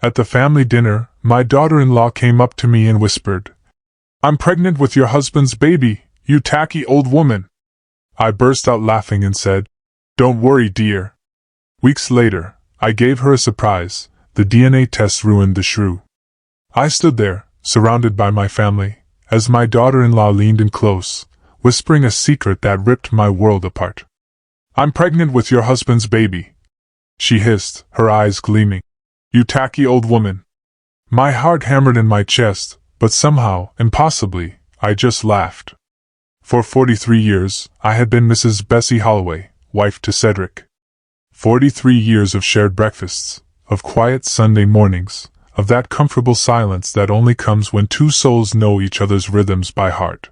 At the family dinner, my daughter-in-law came up to me and whispered, "I'm pregnant with your husband's baby, you tacky old woman." I burst out laughing and said, "Don't worry, dear." Weeks later, I gave her a surprise. The DNA test ruined the SHREW. I stood there, surrounded by my family, as my daughter-in-law leaned in close, whispering a secret that ripped my world apart. "I'm pregnant with your husband's baby," she hissed, her eyes gleaming. "You tacky old woman." My heart hammered in my chest, but somehow, impossibly, I just laughed. For 43 years, I had been Mrs. Bessie Holloway, wife to Cedric. 43 years of shared breakfasts, of quiet Sunday mornings, of that comfortable silence that only comes when two souls know each other's rhythms by heart.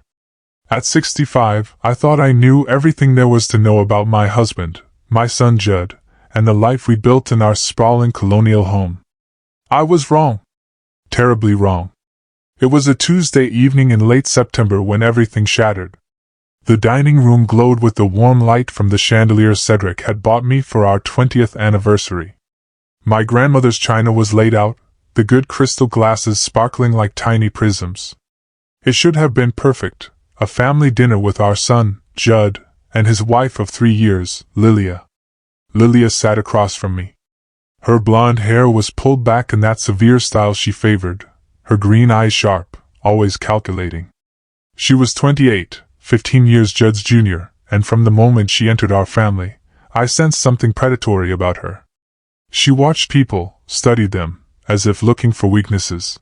At 65, I thought I knew everything there was to know about my husband, my son Judd, and the life we built in our sprawling colonial home. I was wrong. Terribly wrong. It was a Tuesday evening in late September when everything shattered. The dining room glowed with the warm light from the chandelier Cedric had bought me for our 20th anniversary. My grandmother's china was laid out, the good crystal glasses sparkling like tiny prisms. It should have been perfect, a family dinner with our son, Judd, and his wife of 3 years, Lilia. Lilia sat across from me. Her blonde hair was pulled back in that severe style she favored, her green eyes sharp, always calculating. She was 28, 15 years Judd's junior, and from the moment she entered our family, I sensed something predatory about her. She watched people, studied them, as if looking for weaknesses.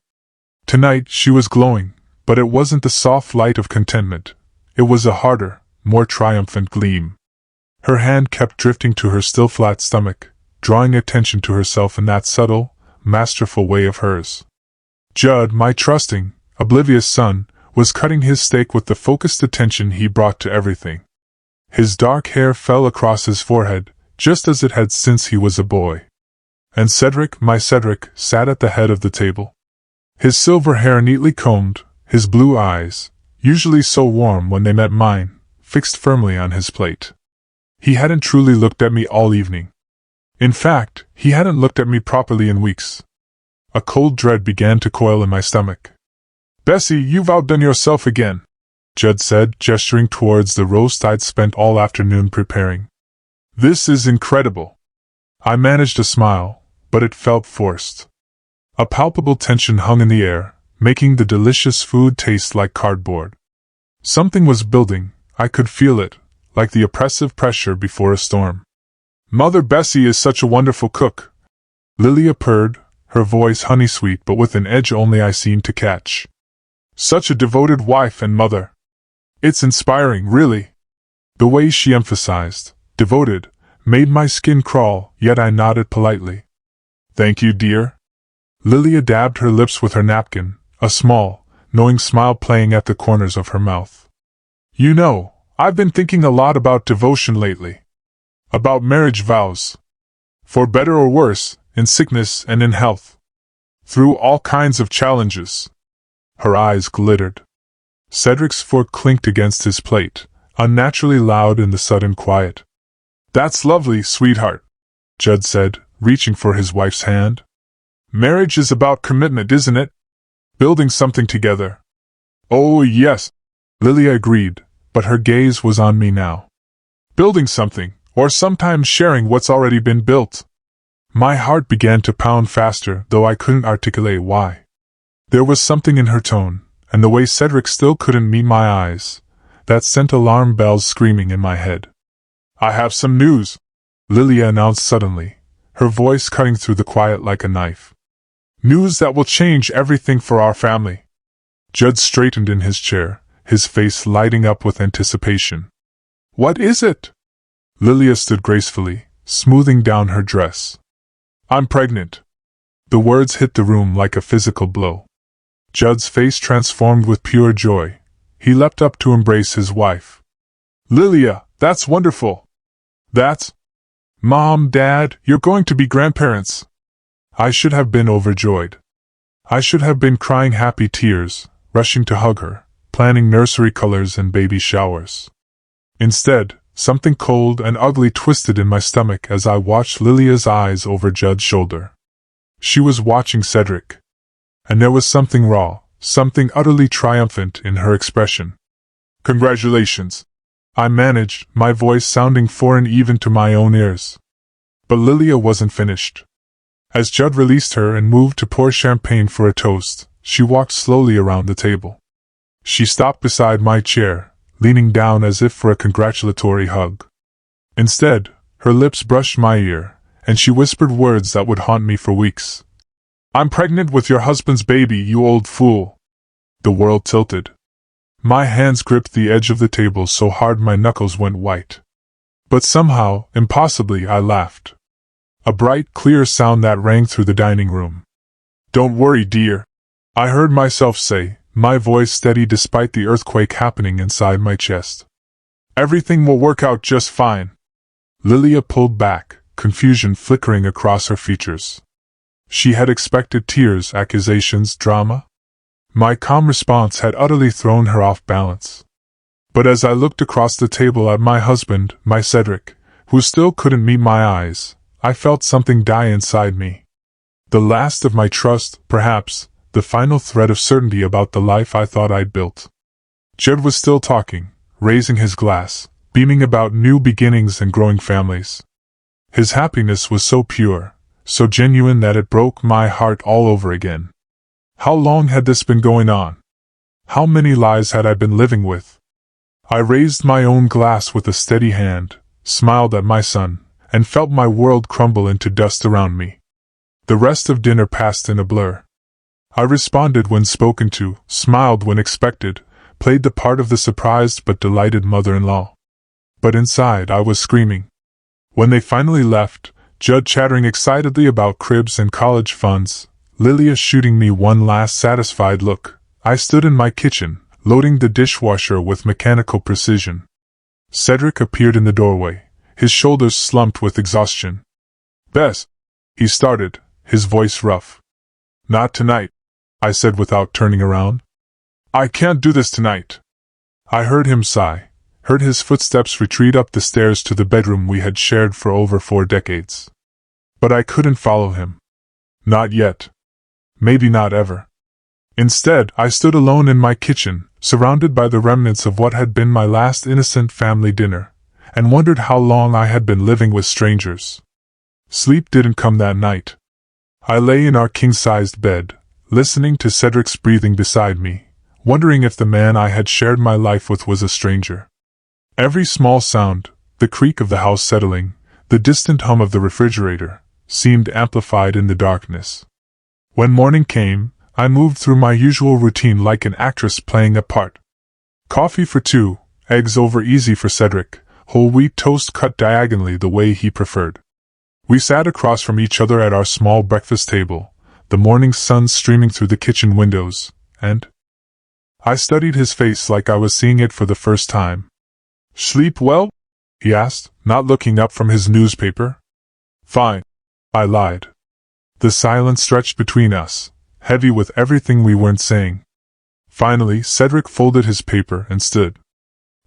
Tonight she was glowing, but it wasn't the soft light of contentment. It was a harder, more triumphant gleam. Her hand kept drifting to her still flat stomach, drawing attention to herself in that subtle, masterful way of hers. Judd, my trusting, oblivious son, was cutting his steak with the focused attention he brought to everything. His dark hair fell across his forehead, just as it had since he was a boy. And Cedric, my Cedric, sat at the head of the table. His silver hair neatly combed, his blue eyes, usually so warm when they met mine, fixed firmly on his plate. He hadn't truly looked at me all evening. In fact, he hadn't looked at me properly in weeks. A cold dread began to coil in my stomach. "Bessie, you've outdone yourself again," Judd said, gesturing towards the roast I'd spent all afternoon preparing. "This is incredible." I managed a smile, but it felt forced. A palpable tension hung in the air, making the delicious food taste like cardboard. Something was building, I could feel it, like the oppressive pressure before a storm. "Mother Bessie is such a wonderful cook," Lilia purred, her voice honey-sweet but with an edge only I seemed to catch. "Such a devoted wife and mother. It's inspiring, really." The way she emphasized, devoted, made my skin crawl, yet I nodded politely. "Thank you, dear." Lilia dabbed her lips with her napkin, a small, knowing smile playing at the corners of her mouth. "You know, I've been thinking a lot about devotion lately. About marriage vows. For better or worse, in sickness and in health. Through all kinds of challenges." Her eyes glittered. Cedric's fork clinked against his plate, unnaturally loud in the sudden quiet. "That's lovely, sweetheart," Judd said, reaching for his wife's hand. "Marriage is about commitment, isn't it? Building something together." "Oh, yes," Lilia agreed, but her gaze was on me now. "Building something, or sometimes sharing what's already been built." My heart began to pound faster, though I couldn't articulate why. There was something in her tone, and the way Cedric still couldn't meet my eyes, that sent alarm bells screaming in my head. "I have some news," Lilia announced suddenly, her voice cutting through the quiet like a knife. "News that will change everything for our family." Judd straightened in his chair, his face lighting up with anticipation. "What is it?" Lilia stood gracefully, smoothing down her dress. "I'm pregnant." The words hit the room like a physical blow. Judd's face transformed with pure joy. He leapt up to embrace his wife. "Lilia, that's wonderful. That's... Mom, Dad, you're going to be grandparents." I should have been overjoyed. I should have been crying happy tears, rushing to hug her, planning nursery colors and baby showers. Instead, something cold and ugly twisted in my stomach as I watched Lilia's eyes over Judd's shoulder. She was watching Cedric. And there was something raw, something utterly triumphant in her expression. "Congratulations," I managed, my voice sounding foreign even to my own ears. But Lilia wasn't finished. As Judd released her and moved to pour champagne for a toast, she walked slowly around the table. She stopped beside my chair, leaning down as if for a congratulatory hug. Instead, her lips brushed my ear, and she whispered words that would haunt me for weeks. "I'm pregnant with your husband's baby, you old fool." The world tilted. My hands gripped the edge of the table so hard my knuckles went white. But somehow, impossibly, I laughed. A bright, clear sound that rang through the dining room. "Don't worry, dear," I heard myself say, my voice steady despite the earthquake happening inside my chest. "Everything will work out just fine." Lilia pulled back, confusion flickering across her features. She had expected tears, accusations, drama. My calm response had utterly thrown her off balance. But as I looked across the table at my husband, my Cedric, who still couldn't meet my eyes, I felt something die inside me. The last of my trust, perhaps, the final thread of certainty about the life I thought I'd built. Judd was still talking, raising his glass, beaming about new beginnings and growing families. His happiness was so pure, so genuine that it broke my heart all over again. How long had this been going on? How many lies had I been living with? I raised my own glass with a steady hand, smiled at my son, and felt my world crumble into dust around me. The rest of dinner passed in a blur. I responded when spoken to, smiled when expected, played the part of the surprised but delighted mother-in-law. But inside I was screaming. When they finally left, Judd chattering excitedly about cribs and college funds, Lilia shooting me one last satisfied look, I stood in my kitchen, loading the dishwasher with mechanical precision. Cedric appeared in the doorway, his shoulders slumped with exhaustion. "Bess," he started, his voice rough. "Not tonight," I said without turning around. "I can't do this tonight." I heard him sigh, heard his footsteps retreat up the stairs to the bedroom we had shared for over 4 decades. But I couldn't follow him. Not yet. Maybe not ever. Instead, I stood alone in my kitchen, surrounded by the remnants of what had been my last innocent family dinner, and wondered how long I had been living with strangers. Sleep didn't come that night. I lay in our king-sized bed, listening to Cedric's breathing beside me, wondering if the man I had shared my life with was a stranger. Every small sound, the creak of the house settling, the distant hum of the refrigerator, seemed amplified in the darkness. When morning came, I moved through my usual routine like an actress playing a part. Coffee for 2, eggs over easy for Cedric, whole wheat toast cut diagonally the way he preferred. We sat across from each other at our small breakfast table, the morning sun streaming through the kitchen windows, and I studied his face like I was seeing it for the first time. "Sleep well?" he asked, not looking up from his newspaper. "Fine," I lied. The silence stretched between us, heavy with everything we weren't saying. Finally, Cedric folded his paper and stood.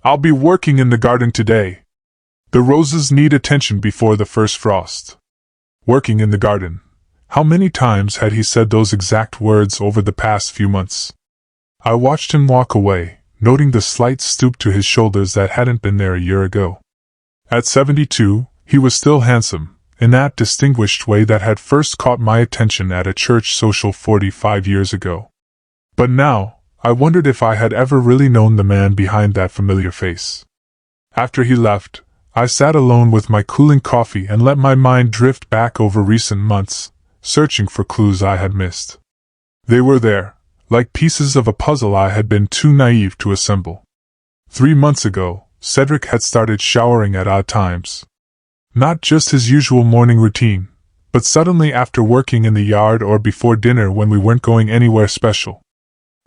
"I'll be working in the garden today. The roses need attention before the first frost." Working in the garden. How many times had he said those exact words over the past few months? I watched him walk away, noting the slight stoop to his shoulders that hadn't been there a year ago. At 72, he was still handsome, in that distinguished way that had first caught my attention at a church social 45 years ago. But now, I wondered if I had ever really known the man behind that familiar face. After he left, I sat alone with my cooling coffee and let my mind drift back over recent months, searching for clues I had missed. They were there, like pieces of a puzzle I had been too naive to assemble. 3 months ago, Cedric had started showering at odd times. Not just his usual morning routine, but suddenly after working in the yard or before dinner when we weren't going anywhere special.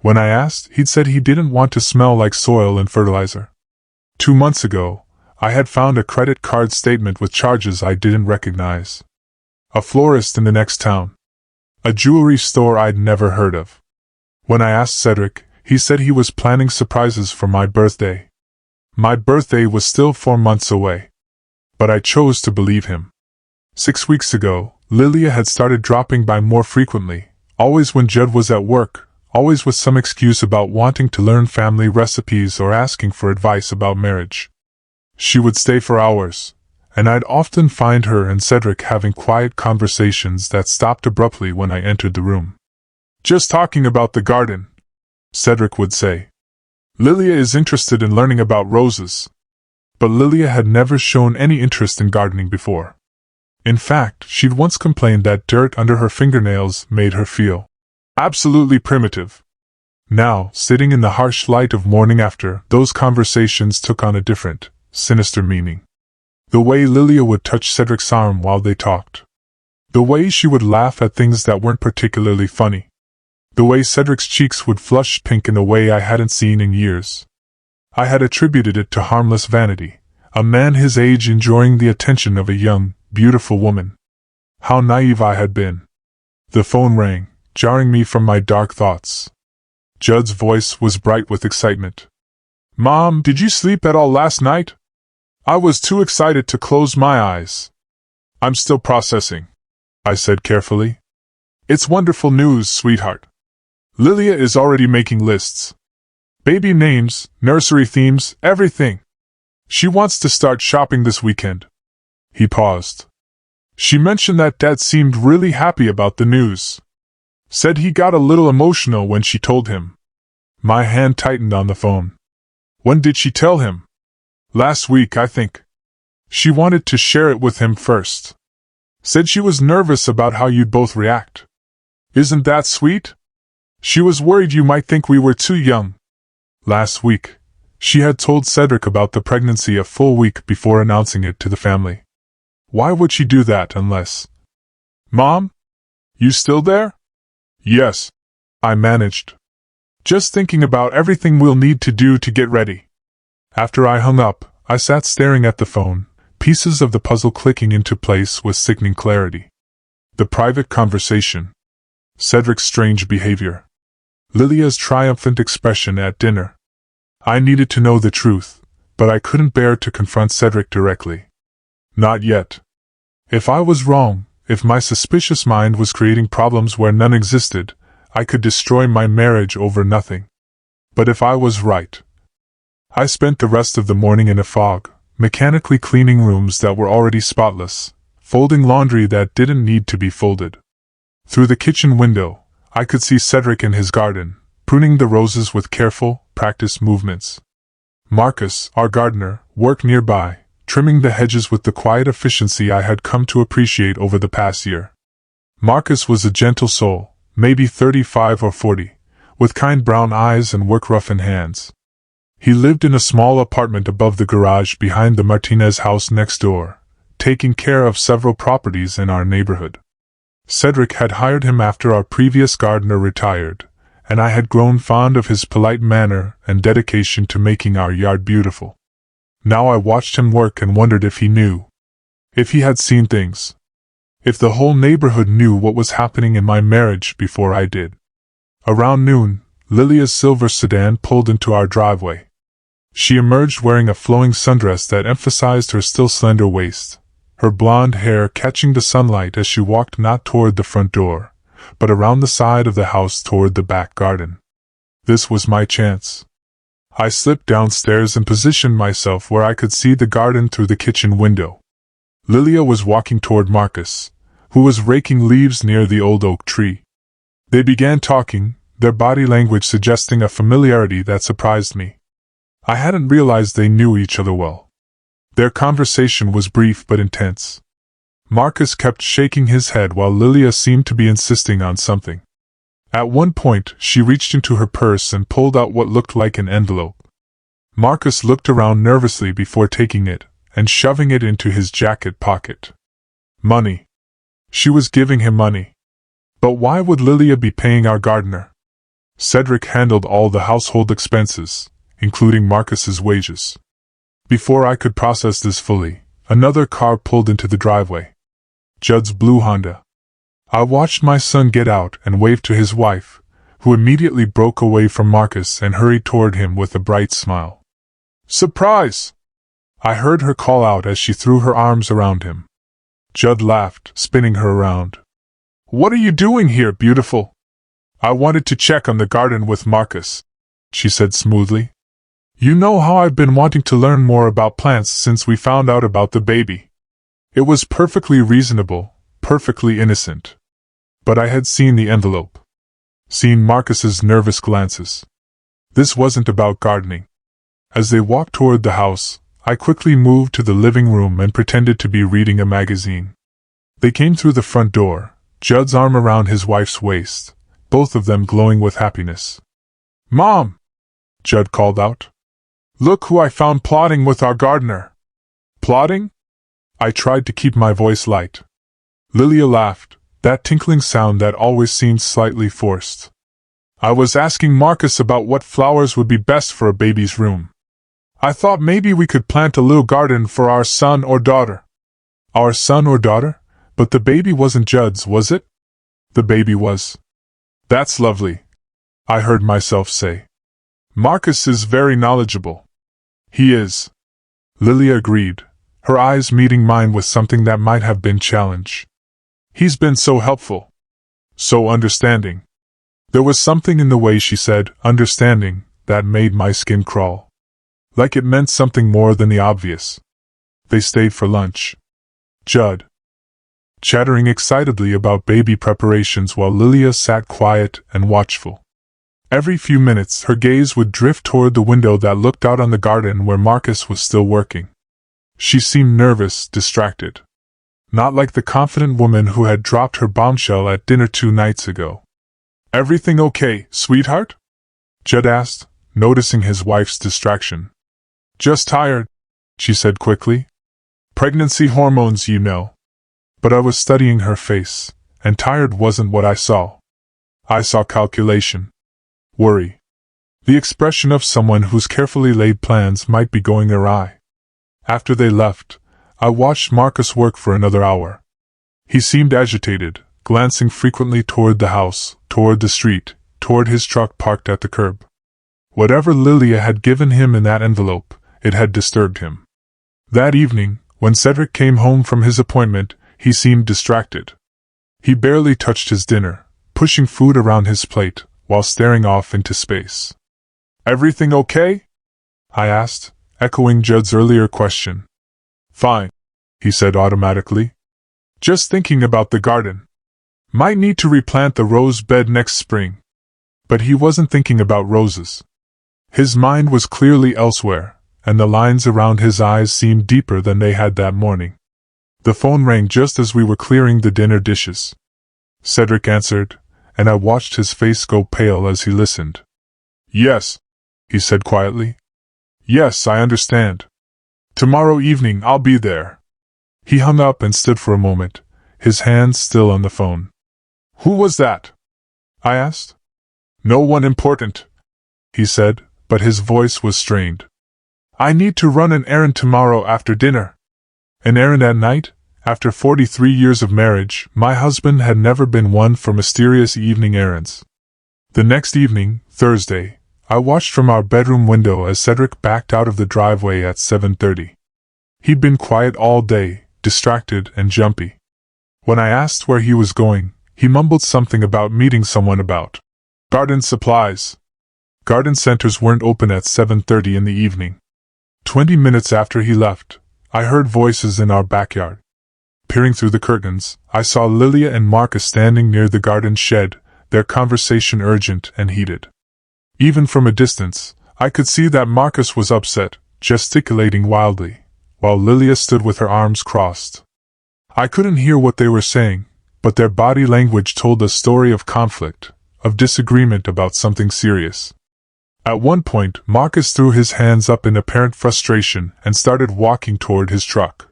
When I asked, he'd said he didn't want to smell like soil and fertilizer. 2 months ago, I had found a credit card statement with charges I didn't recognize. A florist in the next town. A jewelry store I'd never heard of. When I asked Cedric, he said he was planning surprises for my birthday. My birthday was still 4 months away. But I chose to believe him. 6 weeks ago, Lilia had started dropping by more frequently, always when Judd was at work, always with some excuse about wanting to learn family recipes or asking for advice about marriage. She would stay for hours, and I'd often find her and Cedric having quiet conversations that stopped abruptly when I entered the room. "Just talking about the garden," Cedric would say. "Lilia is interested in learning about roses." But Lilia had never shown any interest in gardening before. In fact, she'd once complained that dirt under her fingernails made her feel absolutely primitive. Now, sitting in the harsh light of morning after, those conversations took on a different, sinister meaning. The way Lilia would touch Cedric's arm while they talked. The way she would laugh at things that weren't particularly funny. The way Cedric's cheeks would flush pink in a way I hadn't seen in years. I had attributed it to harmless vanity, a man his age enjoying the attention of a young, beautiful woman. How naive I had been. The phone rang, jarring me from my dark thoughts. Judd's voice was bright with excitement. "Mom, did you sleep at all last night?" I was too excited to close my eyes. "I'm still processing," I said carefully. "It's wonderful news, sweetheart. Lilia is already making lists. Baby names, nursery themes, everything. She wants to start shopping this weekend." He paused. "She mentioned that Dad seemed really happy about the news. Said he got a little emotional when she told him." My hand tightened on the phone. "When did she tell him?" "Last week, I think. She wanted to share it with him first. Said she was nervous about how you'd both react. Isn't that sweet? She was worried you might think we were too young." Last week, she had told Cedric about the pregnancy a full week before announcing it to the family. Why would she do that unless... "Mom? You still there?" "Yes," I managed. "Just thinking about everything we'll need to do to get ready." After I hung up, I sat staring at the phone, pieces of the puzzle clicking into place with sickening clarity. The private conversation. Cedric's strange behavior. Lilia's triumphant expression at dinner. I needed to know the truth, but I couldn't bear to confront Cedric directly. Not yet. If I was wrong, if my suspicious mind was creating problems where none existed, I could destroy my marriage over nothing. But if I was right... I spent the rest of the morning in a fog, mechanically cleaning rooms that were already spotless, folding laundry that didn't need to be folded. Through the kitchen window, I could see Cedric in his garden, pruning the roses with careful, practiced movements. Marcus, our gardener, worked nearby, trimming the hedges with the quiet efficiency I had come to appreciate over the past year. Marcus was a gentle soul, maybe 35 or 40, with kind brown eyes and work-roughened hands. He lived in a small apartment above the garage behind the Martinez house next door, taking care of several properties in our neighborhood. Cedric had hired him after our previous gardener retired, and I had grown fond of his polite manner and dedication to making our yard beautiful. Now I watched him work and wondered if he knew. If he had seen things. If the whole neighborhood knew what was happening in my marriage before I did. Around noon, Lilia's silver sedan pulled into our driveway. She emerged wearing a flowing sundress that emphasized her still slender waist, her blonde hair catching the sunlight as she walked not toward the front door, but around the side of the house toward the back garden. This was my chance. I slipped downstairs and positioned myself where I could see the garden through the kitchen window. Lilia was walking toward Marcus, who was raking leaves near the old oak tree. They began talking, their body language suggesting a familiarity that surprised me. I hadn't realized they knew each other well. Their conversation was brief but intense. Marcus kept shaking his head while Lilia seemed to be insisting on something. At one point, she reached into her purse and pulled out what looked like an envelope. Marcus looked around nervously before taking it and shoving it into his jacket pocket. Money. She was giving him money. But why would Lilia be paying our gardener? Cedric handled all the household expenses, including Marcus's wages. Before I could process this fully, another car pulled into the driveway. Judd's blue Honda. I watched my son get out and wave to his wife, who immediately broke away from Marcus and hurried toward him with a bright smile. "Surprise!" I heard her call out as she threw her arms around him. Judd laughed, spinning her around. What are you doing here, beautiful? I wanted to check on the garden with Marcus, she said smoothly. You know how I've been wanting to learn more about plants since we found out about the baby. It was perfectly reasonable, perfectly innocent. But I had seen the envelope. Seen Marcus's nervous glances. This wasn't about gardening. As they walked toward the house, I quickly moved to the living room and pretended to be reading a magazine. They came through the front door, Judd's arm around his wife's waist, both of them glowing with happiness. Mom! Judd called out. Look who I found plotting with our gardener. Plotting? I tried to keep my voice light. Lilia laughed, that tinkling sound that always seemed slightly forced. I was asking Marcus about what flowers would be best for a baby's room. I thought maybe we could plant a little garden for our son or daughter. Our son or daughter? But the baby wasn't Judd's, was it? The baby was. That's lovely, I heard myself say. Marcus is very knowledgeable. He is. Lilia agreed, her eyes meeting mine with something that might have been challenge. He's been so helpful. So understanding. There was something in the way she said, understanding, that made my skin crawl. Like it meant something more than the obvious. They stayed for lunch. Judd, chattering excitedly about baby preparations while Lilia sat quiet and watchful. Every few minutes her gaze would drift toward the window that looked out on the garden where Marcus was still working. She seemed nervous, distracted. Not like the confident woman who had dropped her bombshell at dinner 2 nights ago. Everything okay, sweetheart? Judd asked, noticing his wife's distraction. Just tired, she said quickly. Pregnancy hormones, you know. But I was studying her face, and tired wasn't what I saw. I saw calculation. Worry. The expression of someone whose carefully laid plans might be going awry. After they left, I watched Marcus work for another hour. He seemed agitated, glancing frequently toward the house, toward the street, toward his truck parked at the curb. Whatever Lilia had given him in that envelope, it had disturbed him. That evening, when Cedric came home from his appointment, he seemed distracted. He barely touched his dinner, pushing food around his plate, while staring off into space. Everything okay? I asked, echoing Judd's earlier question. Fine, he said automatically. Just thinking about the garden. Might need to replant the rose bed next spring. But he wasn't thinking about roses. His mind was clearly elsewhere, and the lines around his eyes seemed deeper than they had that morning. The phone rang just as we were clearing the dinner dishes. Cedric answered, and I watched his face go pale as he listened. Yes, he said quietly. Yes, I understand. Tomorrow evening I'll be there. He hung up and stood for a moment, his hands still on the phone. Who was that? I asked. No one important, he said, but his voice was strained. I need to run an errand tomorrow after dinner. An errand at night? After 43 years of marriage, my husband had never been one for mysterious evening errands. The next evening, Thursday, I watched from our bedroom window as Cedric backed out of the driveway at 7:30. He'd been quiet all day, distracted and jumpy. When I asked where he was going, he mumbled something about meeting someone about garden supplies. Garden centers weren't open at 7:30 in the evening. 20 minutes after he left, I heard voices in our backyard. Peering through the curtains, I saw Lilia and Marcus standing near the garden shed, their conversation urgent and heated. Even from a distance, I could see that Marcus was upset, gesticulating wildly, while Lilia stood with her arms crossed. I couldn't hear what they were saying, but their body language told a story of conflict, of disagreement about something serious. At one point, Marcus threw his hands up in apparent frustration and started walking toward his truck.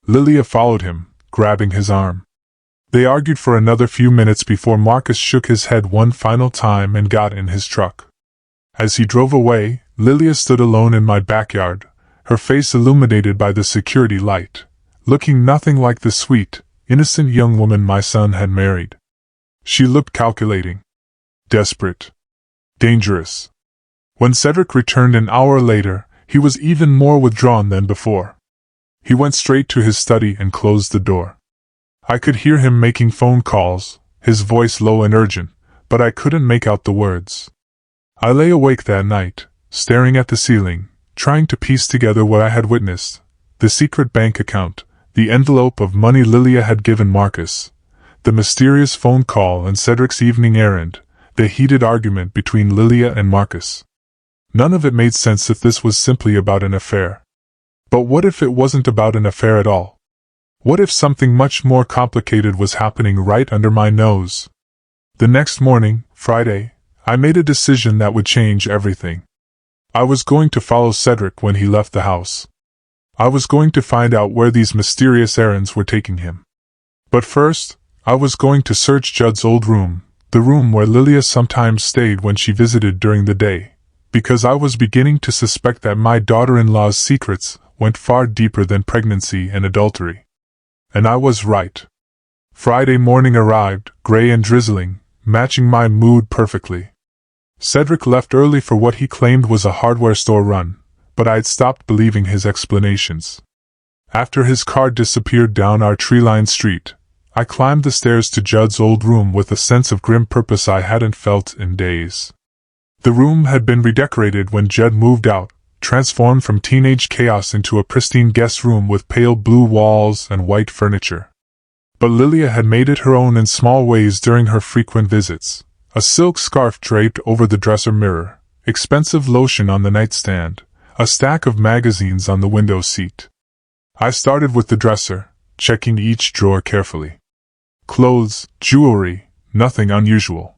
Lilia followed him, grabbing his arm. They argued for another few minutes before Marcus shook his head one final time and got in his truck. As he drove away, Lilia stood alone in my backyard, her face illuminated by the security light, looking nothing like the sweet, innocent young woman my son had married. She looked calculating, desperate, dangerous. When Cedric returned an hour later, he was even more withdrawn than before. He went straight to his study and closed the door. I could hear him making phone calls, his voice low and urgent, but I couldn't make out the words. I lay awake that night, staring at the ceiling, trying to piece together what I had witnessed: the secret bank account, the envelope of money Lilia had given Marcus, the mysterious phone call and Cedric's evening errand, the heated argument between Lilia and Marcus. None of it made sense if this was simply about an affair. But what if it wasn't about an affair at all? What if something much more complicated was happening right under my nose? The next morning, Friday, I made a decision that would change everything. I was going to follow Cedric when he left the house. I was going to find out where these mysterious errands were taking him. But first, I was going to search Judd's old room, the room where Lilia sometimes stayed when she visited during the day, because I was beginning to suspect that my daughter-in-law's secrets went far deeper than pregnancy and adultery. And I was right. Friday morning arrived, gray and drizzling, matching my mood perfectly. Cedric left early for what he claimed was a hardware store run, but I'd stopped believing his explanations. After his car disappeared down our tree-lined street, I climbed the stairs to Judd's old room with a sense of grim purpose I hadn't felt in days. The room had been redecorated when Judd moved out, transformed from teenage chaos into a pristine guest room with pale blue walls and white furniture. But Lilia had made it her own in small ways during her frequent visits: a silk scarf draped over the dresser mirror, expensive lotion on the nightstand, a stack of magazines on the window seat. I started with the dresser, checking each drawer carefully. Clothes, jewelry, nothing unusual.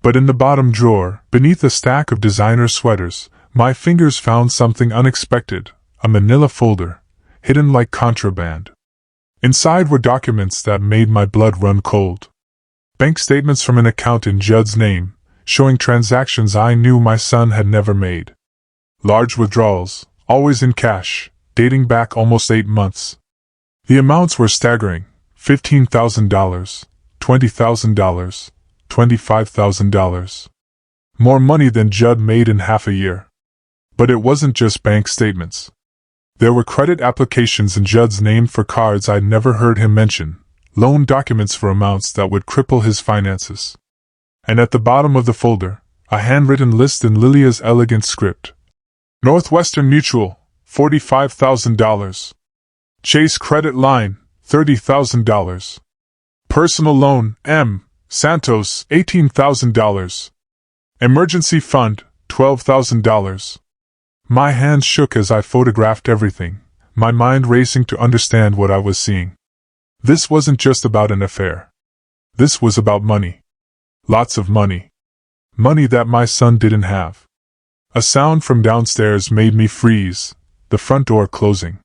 But in the bottom drawer, beneath a stack of designer sweaters, my fingers found something unexpected: a manila folder, hidden like contraband. Inside were documents that made my blood run cold. Bank statements from an account in Judd's name, showing transactions I knew my son had never made. Large withdrawals, always in cash, dating back almost 8 months. The amounts were staggering: $15,000, $20,000, $25,000. More money than Judd made in half a year. But it wasn't just bank statements. There were credit applications in Judd's name for cards I'd never heard him mention, loan documents for amounts that would cripple his finances. And at the bottom of the folder, a handwritten list in Lilia's elegant script. Northwestern Mutual, $45,000. Chase Credit Line, $30,000. Personal Loan, M. Santos, $18,000. Emergency Fund, $12,000. My hands shook as I photographed everything, my mind racing to understand what I was seeing. This wasn't just about an affair. This was about money. Lots of money. Money that my son didn't have. A sound from downstairs made me freeze, the front door closing.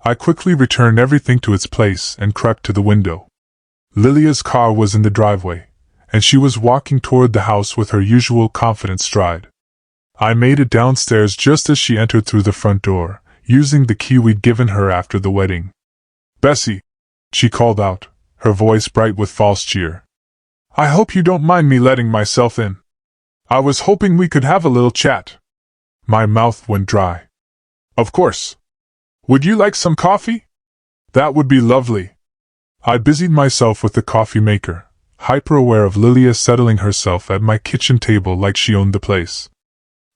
I quickly returned everything to its place and crept to the window. Lilia's car was in the driveway, and she was walking toward the house with her usual confident stride. I made it downstairs just as she entered through the front door, using the key we'd given her after the wedding. "Bessie," she called out, her voice bright with false cheer. "I hope you don't mind me letting myself in. I was hoping we could have a little chat." My mouth went dry. "Of course. Would you like some coffee?" "That would be lovely." I busied myself with the coffee maker, hyper-aware of Lilia settling herself at my kitchen table like she owned the place.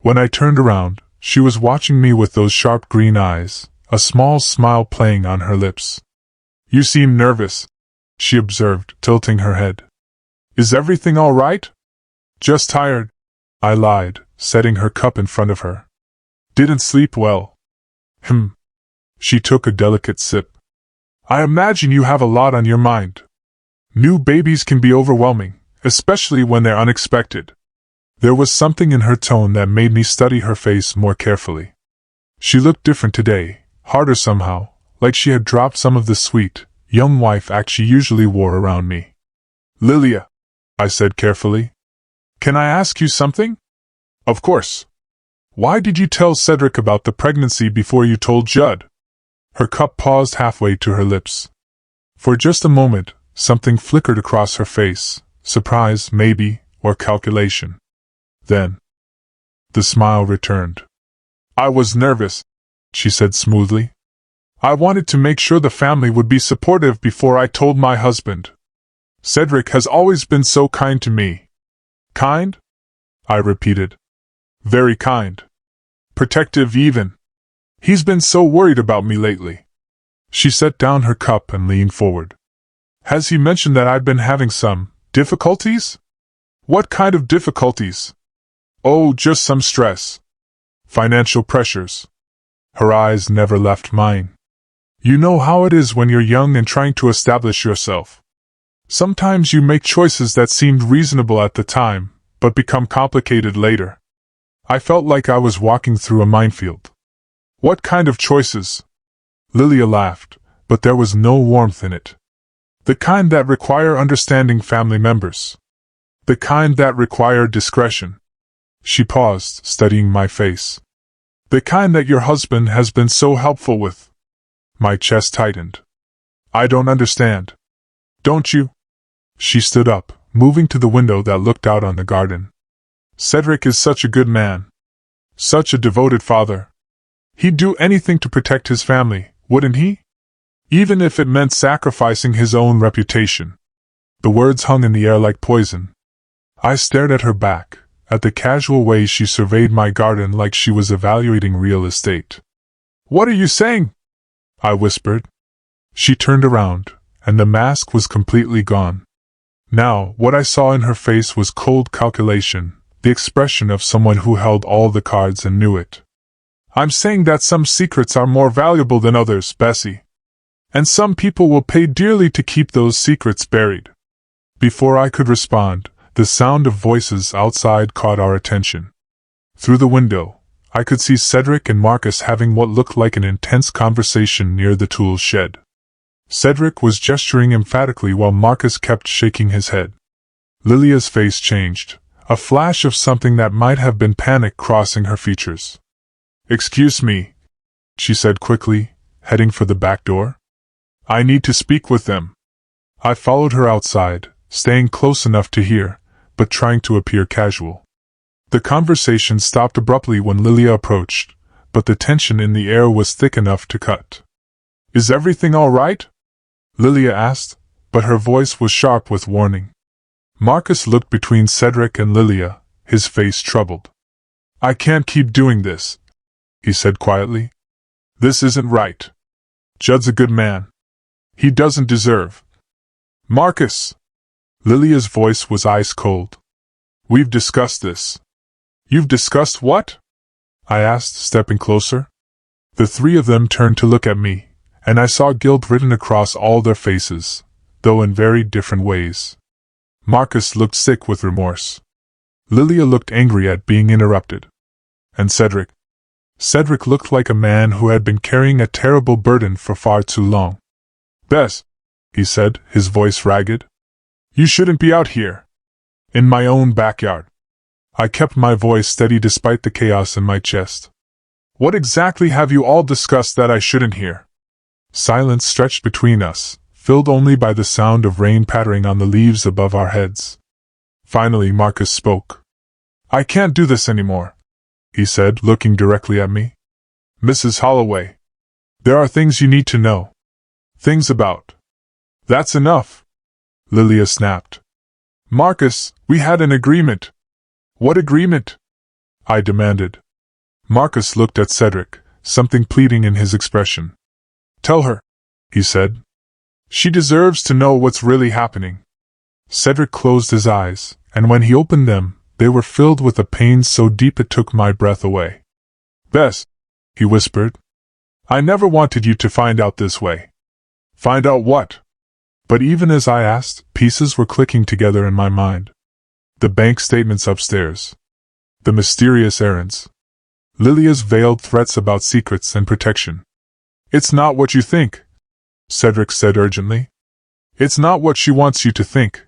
When I turned around, she was watching me with those sharp green eyes, a small smile playing on her lips. "You seem nervous," she observed, tilting her head. "Is everything all right?" "Just tired," I lied, setting her cup in front of her. "Didn't sleep well." She took a delicate sip. "I imagine you have a lot on your mind. New babies can be overwhelming, especially when they're unexpected." There was something in her tone that made me study her face more carefully. She looked different today, harder somehow, like she had dropped some of the sweet, young wife act she usually wore around me. "Lilia," I said carefully, "can I ask you something?" "Of course." "Why did you tell Cedric about the pregnancy before you told Judd?" Her cup paused halfway to her lips. For just a moment, something flickered across her face, surprise, maybe, or calculation. Then, the smile returned. "I was nervous," she said smoothly. I wanted to make sure the family would be supportive before I told my husband. Cedric has always been so kind to me. Kind? I repeated. Very kind. Protective even. He's been so worried about me lately. She set down her cup and leaned forward. Has he mentioned that I'd been having some difficulties? What kind of difficulties? Oh, just some stress. Financial pressures. Her eyes never left mine. You know how it is when you're young and trying to establish yourself. Sometimes you make choices that seemed reasonable at the time, but become complicated later. I felt like I was walking through a minefield. What kind of choices? Lilia laughed, but there was no warmth in it. The kind that require understanding family members. The kind that require discretion. She paused, studying my face. The kind that your husband has been so helpful with. My chest tightened. I don't understand. Don't you? She stood up, moving to the window that looked out on the garden. Cedric is such a good man. Such a devoted father. He'd do anything to protect his family, wouldn't he? Even if it meant sacrificing his own reputation. The words hung in the air like poison. I stared at her back, at the casual way she surveyed my garden like she was evaluating real estate. What are you saying? I whispered. She turned around, and the mask was completely gone. Now, what I saw in her face was cold calculation, the expression of someone who held all the cards and knew it. I'm saying that some secrets are more valuable than others, Bessie. And some people will pay dearly to keep those secrets buried. Before I could respond, the sound of voices outside caught our attention. Through the window, I could see Cedric and Marcus having what looked like an intense conversation near the tool shed. Cedric was gesturing emphatically while Marcus kept shaking his head. Lilia's face changed, a flash of something that might have been panic crossing her features. Excuse me, she said quickly, heading for the back door. I need to speak with them. I followed her outside, staying close enough to hear, but trying to appear casual. The conversation stopped abruptly when Lilia approached, but the tension in the air was thick enough to cut. Is everything all right? Lilia asked, but her voice was sharp with warning. Marcus looked between Cedric and Lilia, his face troubled. I can't keep doing this, he said quietly. This isn't right. Judd's a good man. He doesn't deserve. Marcus! Lilia's voice was ice cold. We've discussed this. You've discussed what? I asked, stepping closer. The three of them turned to look at me, and I saw guilt written across all their faces, though in very different ways. Marcus looked sick with remorse. Lilia looked angry at being interrupted. And Cedric? Cedric looked like a man who had been carrying a terrible burden for far too long. Bess, he said, his voice ragged. You shouldn't be out here. In my own backyard. I kept my voice steady despite the chaos in my chest. What exactly have you all discussed that I shouldn't hear? Silence stretched between us, filled only by the sound of rain pattering on the leaves above our heads. Finally Marcus spoke. I can't do this anymore, he said, looking directly at me. Mrs. Holloway. There are things you need to know. Things about. That's enough, Lilia snapped. Marcus, we had an agreement. What agreement? I demanded. Marcus looked at Cedric, something pleading in his expression. Tell her, he said. She deserves to know what's really happening. Cedric closed his eyes, and when he opened them, they were filled with a pain so deep it took my breath away. Bess, he whispered. I never wanted you to find out this way. Find out what? But even as I asked, pieces were clicking together in my mind. The bank statements upstairs. The mysterious errands. Lilia's veiled threats about secrets and protection. It's not what you think, Cedric said urgently. It's not what she wants you to think.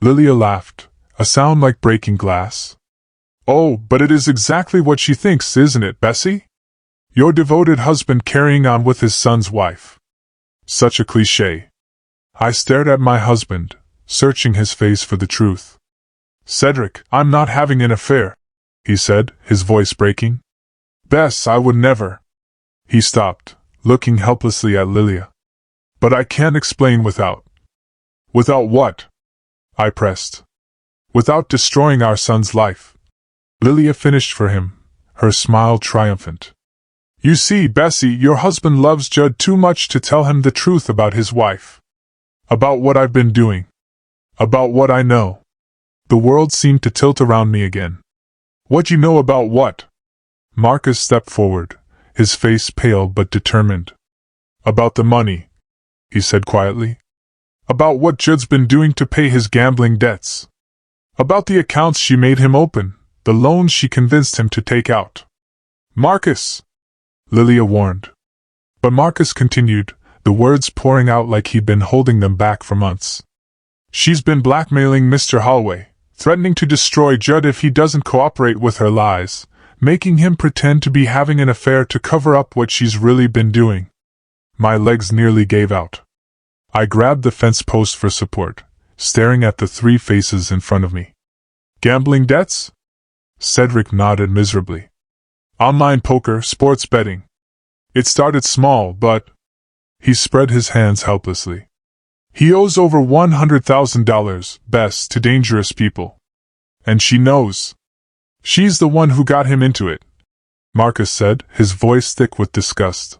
Lilia laughed, a sound like breaking glass. Oh, but it is exactly what she thinks, isn't it, Bessie? Your devoted husband carrying on with his son's wife. Such a cliché. I stared at my husband, searching his face for the truth. Cedric, I'm not having an affair, he said, his voice breaking. Bess, I would never. He stopped, looking helplessly at Lilia. But I can't explain without. Without what? I pressed. Without destroying our son's life. Lilia finished for him, her smile triumphant. You see, Bessie, your husband loves Judd too much to tell him the truth about his wife. About what I've been doing. About what I know. The world seemed to tilt around me again. What you know about what? Marcus stepped forward, his face pale but determined. About the money, he said quietly. About what Judd's been doing to pay his gambling debts. About the accounts she made him open, the loans she convinced him to take out. Marcus! Lilia warned. But Marcus continued, the words pouring out like he'd been holding them back for months. She's been blackmailing Mr. Holloway, threatening to destroy Judd if he doesn't cooperate with her lies, making him pretend to be having an affair to cover up what she's really been doing. My legs nearly gave out. I grabbed the fence post for support, staring at the three faces in front of me. Gambling debts? Cedric nodded miserably. Online poker, sports betting. It started small, but... He spread his hands helplessly. He owes over $100,000, Bess, to dangerous people. And she knows. She's the one who got him into it, Marcus said, his voice thick with disgust.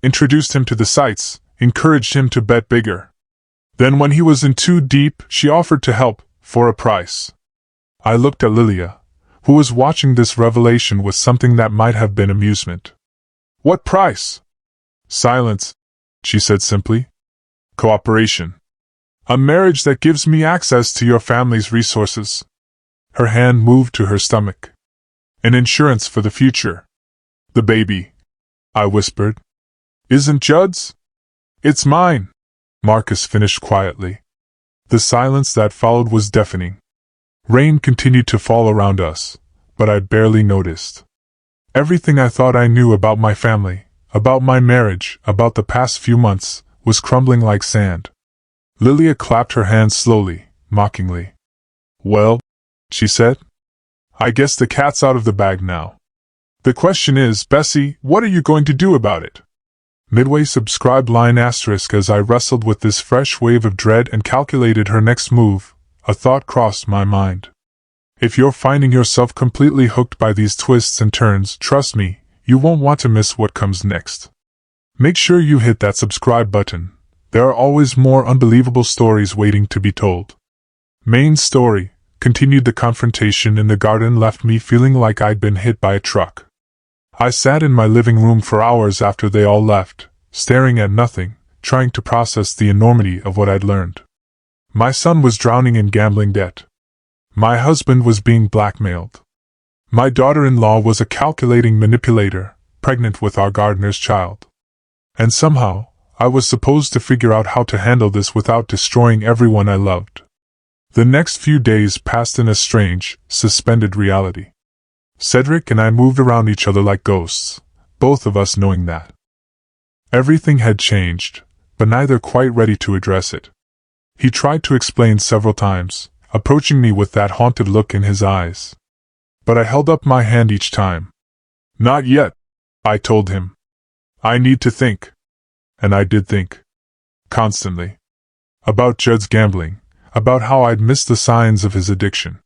Introduced him to the sites, encouraged him to bet bigger. Then when he was in too deep, she offered to help, for a price. I looked at Lilia, who was watching this revelation with something that might have been amusement. What price? Silence, she said simply. Cooperation. A marriage that gives me access to your family's resources. Her hand moved to her stomach. An insurance for the future. The baby, I whispered. Isn't Judd's? It's mine, Marcus finished quietly. The silence that followed was deafening. Rain continued to fall around us, but I barely noticed. Everything I thought I knew about my family, about my marriage, about the past few months, was crumbling like sand. Lilia clapped her hands slowly, mockingly. Well, she said, I guess the cat's out of the bag now. The question is, Bessie, what are you going to do about it? Midway subscribed line asterisk as I wrestled with this fresh wave of dread and calculated her next move, a thought crossed my mind. If you're finding yourself completely hooked by these twists and turns, trust me, you won't want to miss what comes next. Make sure you hit that subscribe button. There are always more unbelievable stories waiting to be told. Main story, continued. The confrontation in the garden left me feeling like I'd been hit by a truck. I sat in my living room for hours after they all left, staring at nothing, trying to process the enormity of what I'd learned. My son was drowning in gambling debt. My husband was being blackmailed. My daughter-in-law was a calculating manipulator, pregnant with our gardener's child. And somehow, I was supposed to figure out how to handle this without destroying everyone I loved. The next few days passed in a strange, suspended reality. Cedric and I moved around each other like ghosts, both of us knowing that everything had changed, but neither quite ready to address it. He tried to explain several times, approaching me with that haunted look in his eyes. But I held up my hand each time. Not yet, I told him. I need to think. And I did think. Constantly. About Judd's gambling, about how I'd missed the signs of his addiction.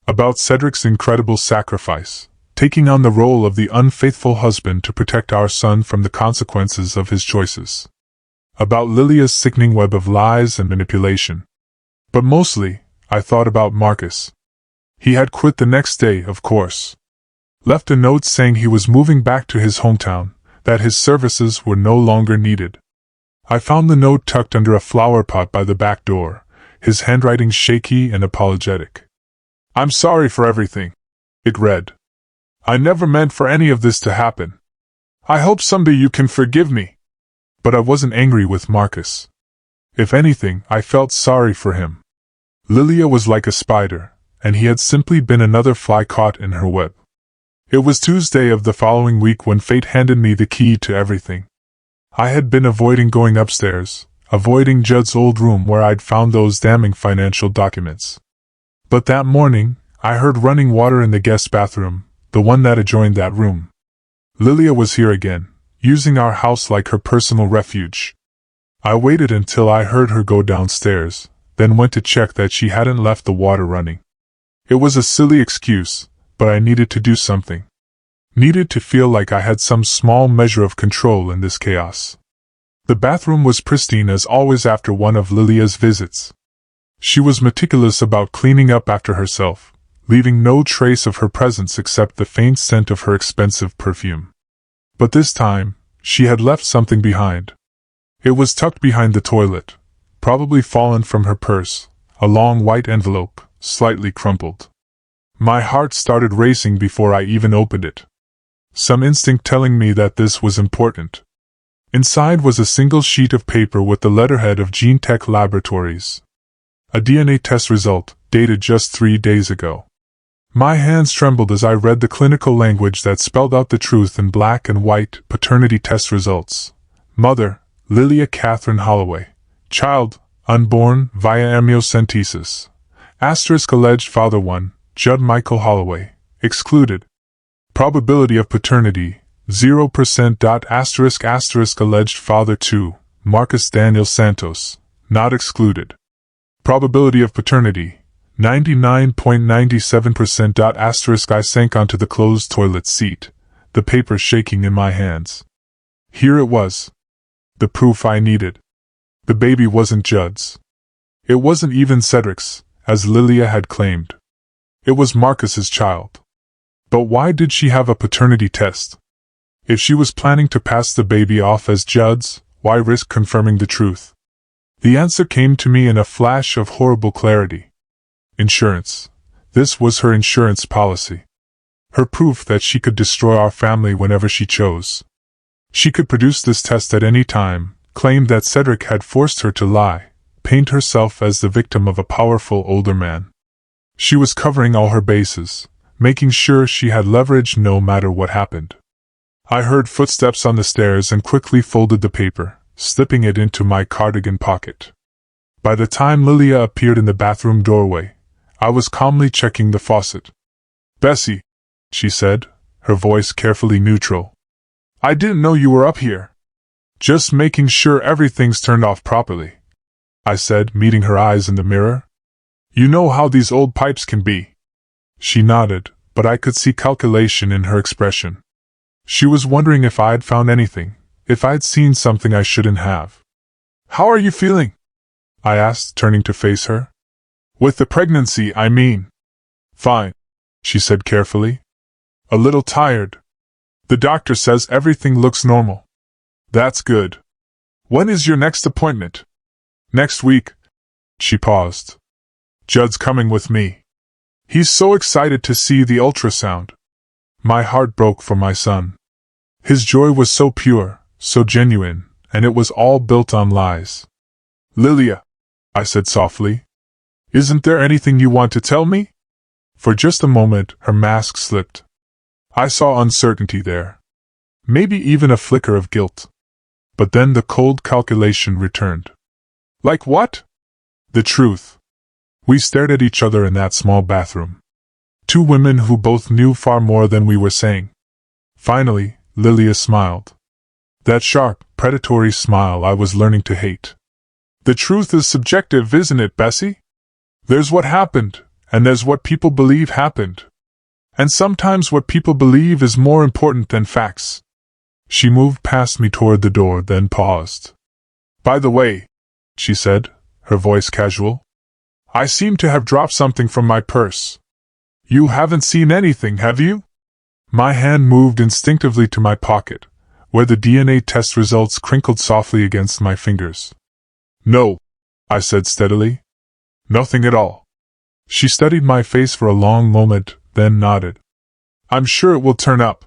About Cedric's incredible sacrifice, taking on the role of the unfaithful husband to protect our son from the consequences of his choices. About Lilia's sickening web of lies and manipulation. But mostly, I thought about Marcus. He had quit the next day, of course. Left a note saying he was moving back to his hometown, that his services were no longer needed. I found the note tucked under a flower pot by the back door, his handwriting shaky and apologetic. I'm sorry for everything, it read. I never meant for any of this to happen. I hope someday you can forgive me. But I wasn't angry with Marcus. If anything, I felt sorry for him. Lilia was like a spider, and he had simply been another fly caught in her web. It was Tuesday of the following week when fate handed me the key to everything. I had been avoiding going upstairs, avoiding Judd's old room where I'd found those damning financial documents. But that morning, I heard running water in the guest bathroom, the one that adjoined that room. Lilia was here again, using our house like her personal refuge. I waited until I heard her go downstairs, then went to check that she hadn't left the water running. It was a silly excuse, but I needed to do something. Needed to feel like I had some small measure of control in this chaos. The bathroom was pristine as always after one of Lilia's visits. She was meticulous about cleaning up after herself, leaving no trace of her presence except the faint scent of her expensive perfume. But this time, she had left something behind. It was tucked behind the toilet, probably fallen from her purse, a long white envelope, slightly crumpled. My heart started racing before I even opened it. Some instinct telling me that this was important. Inside was a single sheet of paper with the letterhead of Gene Tech Laboratories. A DNA test result, dated just 3 days ago. My hands trembled as I read the clinical language that spelled out the truth in black and white. Paternity test results. Mother, Lilia Catherine Holloway. Child, unborn, via amniocentesis. Asterisk alleged father 1, Judd Michael Holloway. Excluded. Probability of paternity, 0%. Asterisk alleged father 2, Marcus Daniel Santos. Not excluded. Probability of paternity, 99.97%. Asterisk I sank onto the closed toilet seat, the paper shaking in my hands. Here it was. The proof I needed. The baby wasn't Judd's. It wasn't even Cedric's, as Lilia had claimed. It was Marcus's child. But why did she have a paternity test? If she was planning to pass the baby off as Judd's, why risk confirming the truth? The answer came to me in a flash of horrible clarity. Insurance. This was her insurance policy. Her proof that she could destroy our family whenever she chose. She could produce this test at any time, claim that Cedric had forced her to lie, paint herself as the victim of a powerful older man. She was covering all her bases, making sure she had leverage no matter what happened. I heard footsteps on the stairs and quickly folded the paper, slipping it into my cardigan pocket. By the time Lilia appeared in the bathroom doorway, I was calmly checking the faucet. "Bessie," she said, her voice carefully neutral. "I didn't know you were up here." "Just making sure everything's turned off properly," I said, meeting her eyes in the mirror. "You know how these old pipes can be." She nodded, but I could see calculation in her expression. She was wondering if I'd found anything, if I'd seen something I shouldn't have. "How are you feeling?" I asked, turning to face her. "With the pregnancy, I mean." "Fine," she said carefully. "A little tired. The doctor says everything looks normal." "That's good. When is your next appointment?" "Next week." She paused. "Judd's coming with me. He's so excited to see the ultrasound." My heart broke for my son. His joy was so pure, so genuine, and it was all built on lies. "Lilia," I said softly, "isn't there anything you want to tell me?" For just a moment, her mask slipped. I saw uncertainty there. Maybe even a flicker of guilt. But then the cold calculation returned. "Like what?" "The truth." We stared at each other in that small bathroom. Two women who both knew far more than we were saying. Finally, Lilia smiled. That sharp, predatory smile I was learning to hate. "The truth is subjective, isn't it, Bessie? There's what happened, and there's what people believe happened. And sometimes what people believe is more important than facts." She moved past me toward the door, then paused. "By the way," she said, her voice casual, "I seem to have dropped something from my purse. You haven't seen anything, have you?" My hand moved instinctively to my pocket, where the DNA test results crinkled softly against my fingers. "No," I said steadily. "Nothing at all." She studied my face for a long moment, then nodded. "I'm sure it will turn up,"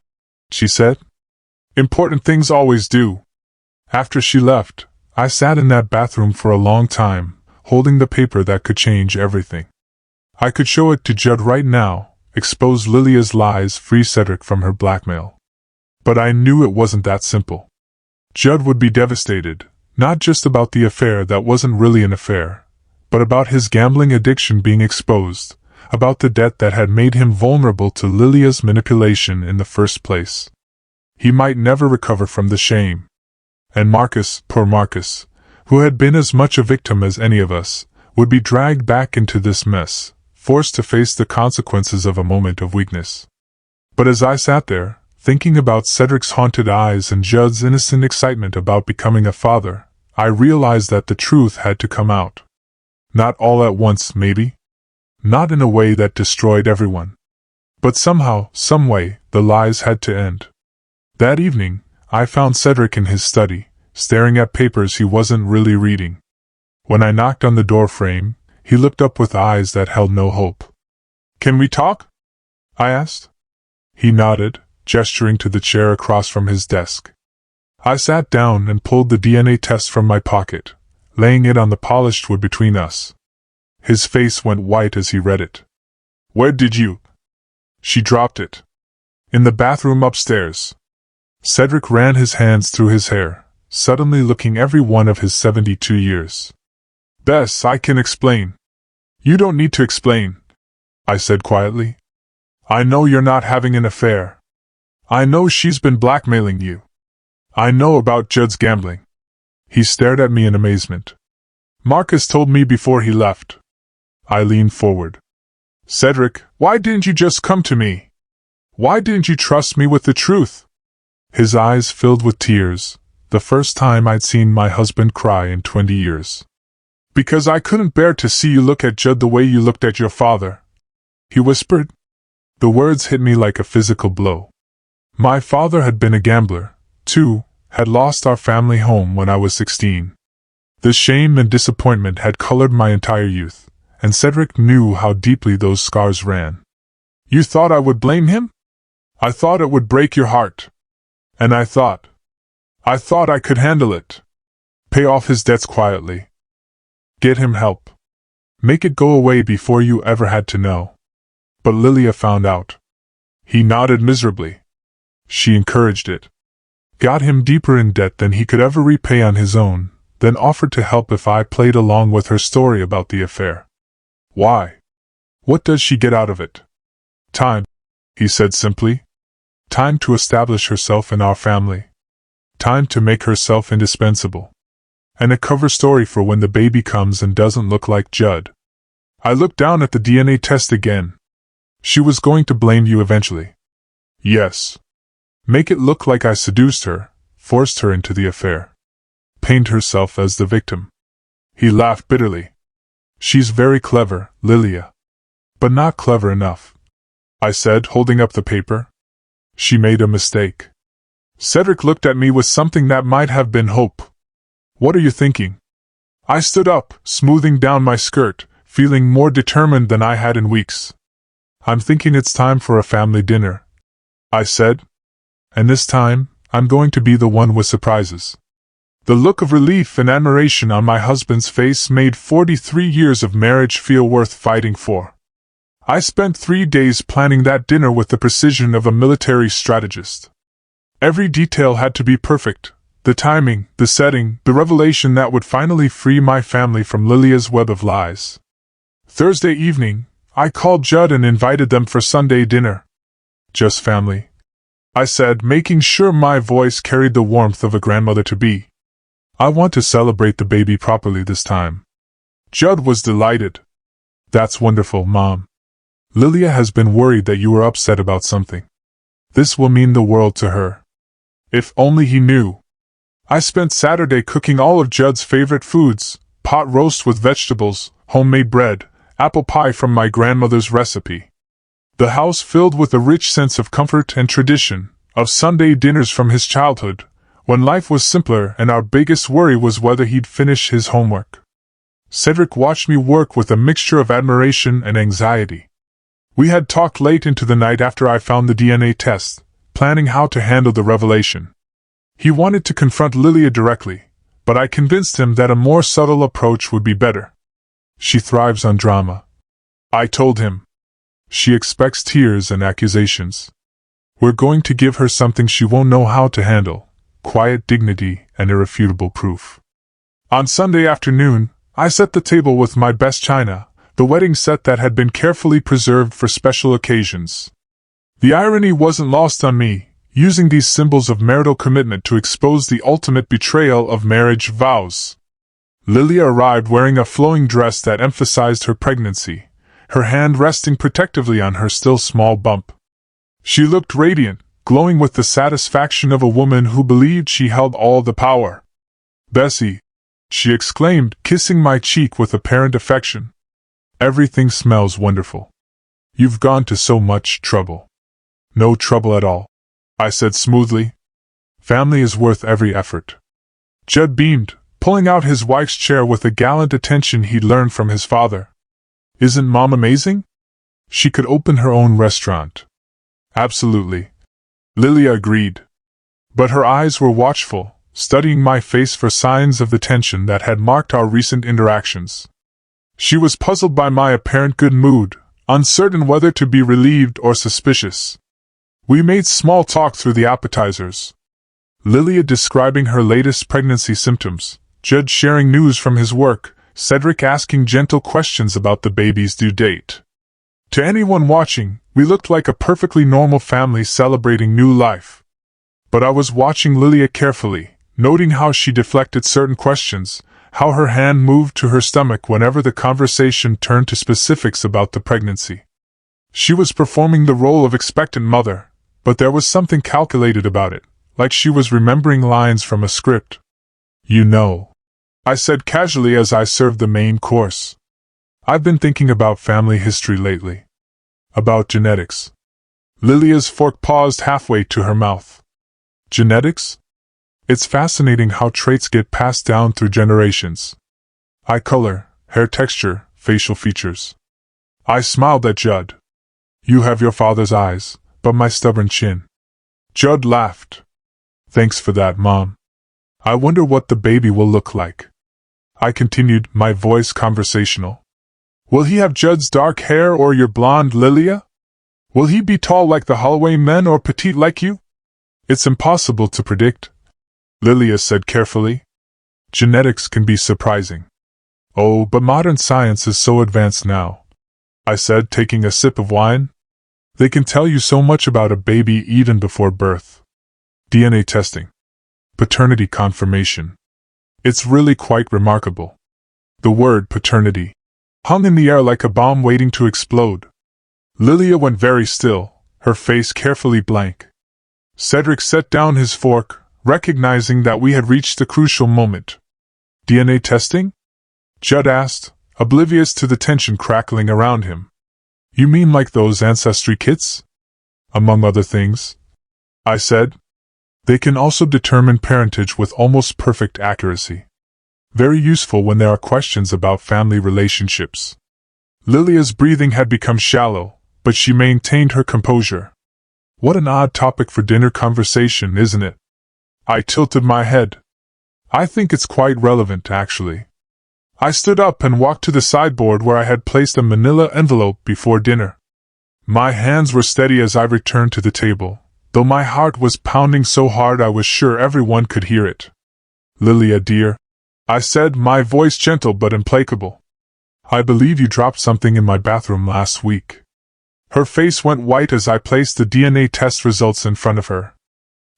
she said. "Important things always do." After she left, I sat in that bathroom for a long time, holding the paper that could change everything. I could show it to Judd right now, expose Lilia's lies, free Cedric from her blackmail. But I knew it wasn't that simple. Judd would be devastated, not just about the affair that wasn't really an affair, but about his gambling addiction being exposed, about the debt that had made him vulnerable to Lilia's manipulation in the first place. He might never recover from the shame. And Marcus, poor Marcus, who had been as much a victim as any of us, would be dragged back into this mess, forced to face the consequences of a moment of weakness. But as I sat there, thinking about Cedric's haunted eyes and Judd's innocent excitement about becoming a father, I realized that the truth had to come out. Not all at once, maybe. Not in a way that destroyed everyone. But somehow, someway, the lies had to end. That evening, I found Cedric in his study, staring at papers he wasn't really reading. When I knocked on the door frame, he looked up with eyes that held no hope. "Can we talk?" I asked. He nodded, gesturing to the chair across from his desk. I sat down and pulled the DNA test from my pocket, laying it on the polished wood between us. His face went white as he read it. "Where did you?" "She dropped it. In the bathroom upstairs." Cedric ran his hands through his hair, suddenly looking every one of his 72 years. "Bess, I can explain." "You don't need to explain," I said quietly. "I know you're not having an affair. I know she's been blackmailing you. I know about Judd's gambling." He stared at me in amazement. "Marcus told me before he left." I leaned forward. "Cedric, why didn't you just come to me? Why didn't you trust me with the truth?" His eyes filled with tears, the first time I'd seen my husband cry in 20 years. "Because I couldn't bear to see you look at Judd the way you looked at your father," he whispered. The words hit me like a physical blow. My father had been a gambler, too, had lost our family home when I was 16. The shame and disappointment had colored my entire youth, and Cedric knew how deeply those scars ran. "You thought I would blame him? I thought it would break your heart. And I thought I could handle it. Pay off his debts quietly. Get him help. Make it go away before you ever had to know." But Lilia found out. He nodded miserably. She encouraged it. Got him deeper in debt than he could ever repay on his own, then offered to help if I played along with her story about the affair. Why? What does she get out of it? "Time," he said simply. "Time to establish herself in our family. Time to make herself indispensable. And a cover story for when the baby comes and doesn't look like Judd." I looked down at the DNA test again. "She was going to blame you eventually." "Yes. Make it look like I seduced her, forced her into the affair. Paint herself as the victim." He laughed bitterly. "She's very clever, Lilia. But not clever enough," I said, holding up the paper. "She made a mistake." Cedric looked at me with something that might have been hope. "What are you thinking?" I stood up, smoothing down my skirt, feeling more determined than I had in weeks. "I'm thinking it's time for a family dinner," I said. "And this time, I'm going to be the one with surprises." The look of relief and admiration on my husband's face made 43 years of marriage feel worth fighting for. I spent 3 days planning that dinner with the precision of a military strategist. Every detail had to be perfect: the timing, the setting, the revelation that would finally free my family from Lilia's web of lies. Thursday evening, I called Judd and invited them for Sunday dinner. "Just family," I said, making sure my voice carried the warmth of a grandmother-to-be. "I want to celebrate the baby properly this time." Judd was delighted. "That's wonderful, Mom. Lilia has been worried that you were upset about something. This will mean the world to her." If only he knew. I spent Saturday cooking all of Judd's favorite foods: pot roast with vegetables, homemade bread, apple pie from my grandmother's recipe. The house filled with a rich sense of comfort and tradition, of Sunday dinners from his childhood, when life was simpler and our biggest worry was whether he'd finish his homework. Cedric watched me work with a mixture of admiration and anxiety. We had talked late into the night after I found the DNA test, planning how to handle the revelation. He wanted to confront Lilia directly, but I convinced him that a more subtle approach would be better. "She thrives on drama," I told him. "She expects tears and accusations. We're going to give her something she won't know how to handle: quiet dignity and irrefutable proof." On Sunday afternoon, I set the table with my best china, the wedding set that had been carefully preserved for special occasions. The irony wasn't lost on me. using these symbols of marital commitment to expose the ultimate betrayal of marriage vows. Lilia arrived wearing a flowing dress that emphasized her pregnancy, her hand resting protectively on her still small bump. She looked radiant, glowing with the satisfaction of a woman who believed she held all the power. "Bessie," she exclaimed, kissing my cheek with apparent affection. "Everything smells wonderful. You've gone to so much trouble." "No trouble at all," I said smoothly. "Family is worth every effort." Judd beamed, pulling out his wife's chair with the gallant attention he'd learned from his father. "Isn't Mom amazing? She could open her own restaurant." "Absolutely," Lilia agreed. But her eyes were watchful, studying my face for signs of the tension that had marked our recent interactions. She was puzzled by my apparent good mood, uncertain whether to be relieved or suspicious. We made small talk through the appetizers. Lilia describing her latest pregnancy symptoms, Judd sharing news from his work, Cedric asking gentle questions about the baby's due date. To anyone watching, we looked like a perfectly normal family celebrating new life. But I was watching Lilia carefully, noting how she deflected certain questions, how her hand moved to her stomach whenever the conversation turned to specifics about the pregnancy. She was performing the role of expectant mother, but there was something calculated about it, like she was remembering lines from a script. "You know," I said casually as I served the main course, "I've been thinking about family history lately. About genetics." Lilia's fork paused halfway to her mouth. "Genetics? It's fascinating how traits get passed down through generations. Eye color, hair texture, facial features." I smiled at Judd. "You have your father's eyes, but my stubborn chin." Judd laughed. "Thanks for that, Mom. I wonder what the baby will look like." I continued, my voice conversational. "Will he have Judd's dark hair or your blonde, Lilia? Will he be tall like the Holloway men or petite like you?" "It's impossible to predict," Lilia said carefully. "Genetics can be surprising." "Oh, but modern science is so advanced now," I said, taking a sip of wine. "They can tell you so much about a baby even before birth. DNA testing. Paternity confirmation. It's really quite remarkable." The word paternity hung in the air like a bomb waiting to explode. Lilia went very still, her face carefully blank. Cedric set down his fork, recognizing that we had reached the crucial moment. "DNA testing?" Judd asked, oblivious to the tension crackling around him. "You mean like those ancestry kits?" "Among other things," I said. "They can also determine parentage with almost perfect accuracy. Very useful when there are questions about family relationships." Lilia's breathing had become shallow, but she maintained her composure. "What an odd topic for dinner conversation, isn't it?" I tilted my head. "I think it's quite relevant, actually." I stood up and walked to the sideboard where I had placed a manila envelope before dinner. My hands were steady as I returned to the table, though my heart was pounding so hard I was sure everyone could hear it. "Lilia, dear," I said, my voice gentle but implacable. "I believe you dropped something in my bathroom last week." Her face went white as I placed the DNA test results in front of her.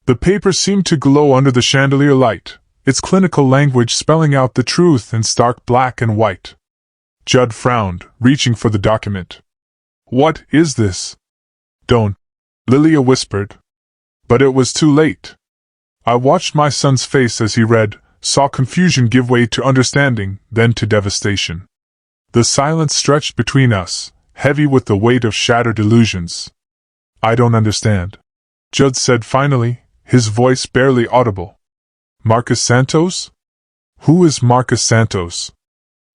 The paper seemed to glow under the chandelier light, its clinical language spelling out the truth in stark black and white. Judd frowned, reaching for the document. "What is this?" "Don't," Lilia whispered. But it was too late. I watched my son's face as he read, saw confusion give way to understanding, then to devastation. The silence stretched between us, heavy with the weight of shattered illusions. "I don't understand," Judd said finally, his voice barely audible. "Marcus Santos?" "Who is Marcus Santos?"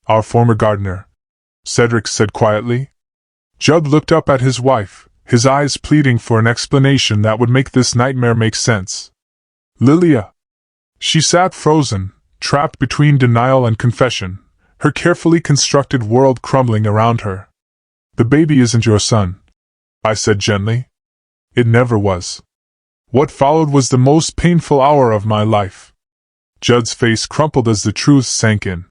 "Our former gardener," Cedric said quietly. Judd looked up at his wife, his eyes pleading for an explanation that would make this nightmare make sense. "Lilia." She sat frozen, trapped between denial and confession, her carefully constructed world crumbling around her. "The baby isn't your son," I said gently. "It never was." What followed was the most painful hour of my life. Judd's face crumpled as the truth sank in.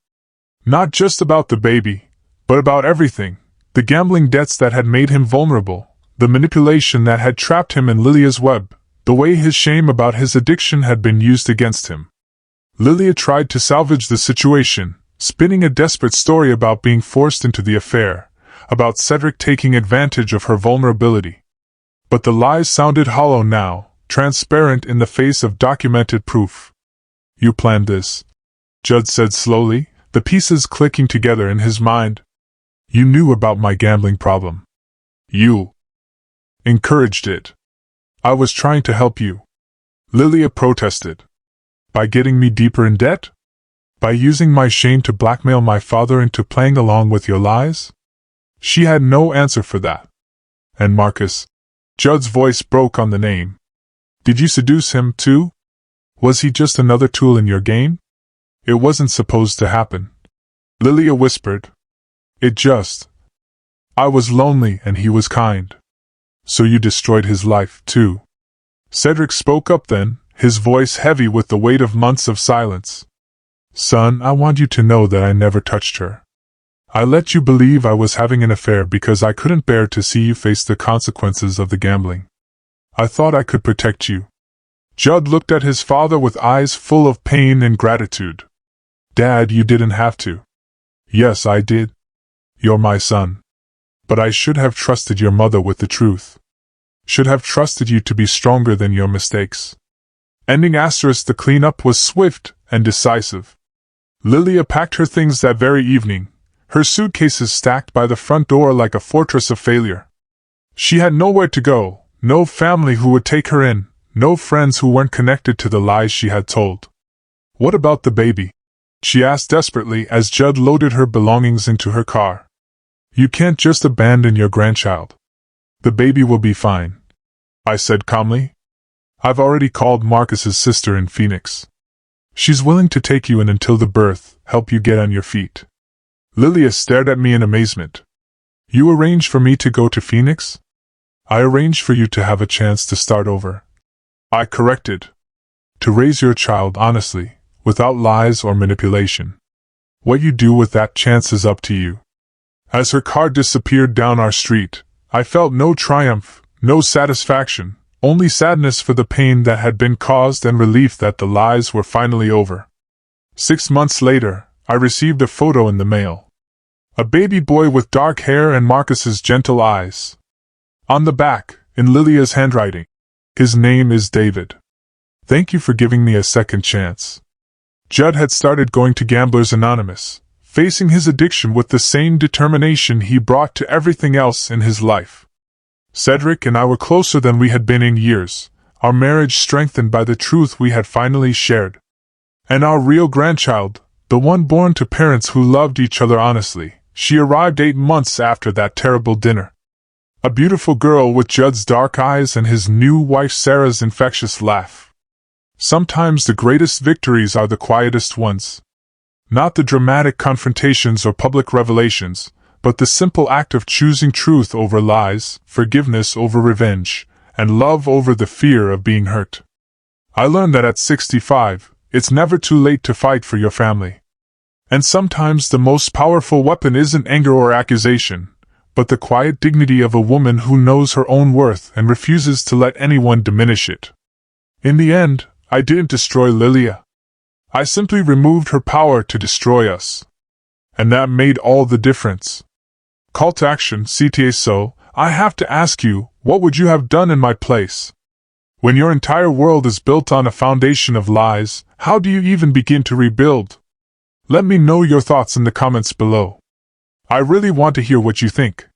Not just about the baby, but about everything. The gambling debts that had made him vulnerable, the manipulation that had trapped him in Lilia's web, The way his shame about his addiction had been used against him. Lilia tried to salvage the situation, spinning a desperate story about being forced into the affair, about Cedric taking advantage of her vulnerability. But the lies sounded hollow now, transparent in the face of documented proof. "You planned this," Judd said slowly, the pieces clicking together in his mind. "You knew about my gambling problem. You encouraged it." "I was trying to help you," Lilia protested. "By getting me deeper in debt? By using my shame to blackmail my father into playing along with your lies?" She had no answer for that. "And Marcus?" Judd's voice broke on the name. "Did you seduce him, too? Was he just another tool in your game?" "It wasn't supposed to happen," Lilia whispered. I was lonely and he was kind." "So you destroyed his life, too?" Cedric spoke up then, his voice heavy with the weight of months of silence. "Son, I want you to know that I never touched her. I let you believe I was having an affair because I couldn't bear to see you face the consequences of the gambling. I thought I could protect you." Judd looked at his father with eyes full of pain and gratitude. "Dad, you didn't have to." "Yes, I did. You're my son. But I should have trusted your mother with the truth. Should have trusted you to be stronger than your mistakes." The cleanup was swift and decisive. Lilia packed her things that very evening, her suitcases stacked by the front door like a fortress of failure. She had nowhere to go, no family who would take her in, no friends who weren't connected to the lies she had told. "What about the baby?" she asked desperately as Judd loaded her belongings into her car. "You can't just abandon your grandchild. The baby will be fine," I said calmly. "I've already called Marcus's sister in Phoenix. She's willing to take you in until the birth, help you get on your feet." Lilia stared at me in amazement. "You arranged for me to go to Phoenix?" "I arranged for you to have a chance to start over," I corrected. "To raise your child honestly, without lies or manipulation. What you do with that chance is up to you." As her car disappeared down our street, I felt no triumph, no satisfaction, only sadness for the pain that had been caused and relief that the lies were finally over. 6 months later, I received a photo in the mail. A baby boy with dark hair and Marcus's gentle eyes. On the back, in Lilia's handwriting, "His name is David. Thank you for giving me a second chance." Judd had started going to Gamblers Anonymous, facing his addiction with the same determination he brought to everything else in his life. Cedric and I were closer than we had been in years, our marriage strengthened by the truth we had finally shared. And our real grandchild, the one born to parents who loved each other honestly, she arrived 8 months after that terrible dinner. A beautiful girl with Judd's dark eyes and his new wife Sarah's infectious laugh. Sometimes the greatest victories are the quietest ones. Not the dramatic confrontations or public revelations, but the simple act of choosing truth over lies, forgiveness over revenge, and love over the fear of being hurt. I learned that at 65, it's never too late to fight for your family. And sometimes the most powerful weapon isn't anger or accusation, but the quiet dignity of a woman who knows her own worth and refuses to let anyone diminish it. In the end, I didn't destroy Lilia. I simply removed her power to destroy us. And that made all the difference. Call to action, CTA. So, I have to ask you, what would you have done in my place? When your entire world is built on a foundation of lies, how do you even begin to rebuild? Let me know your thoughts in the comments below. I really want to hear what you think.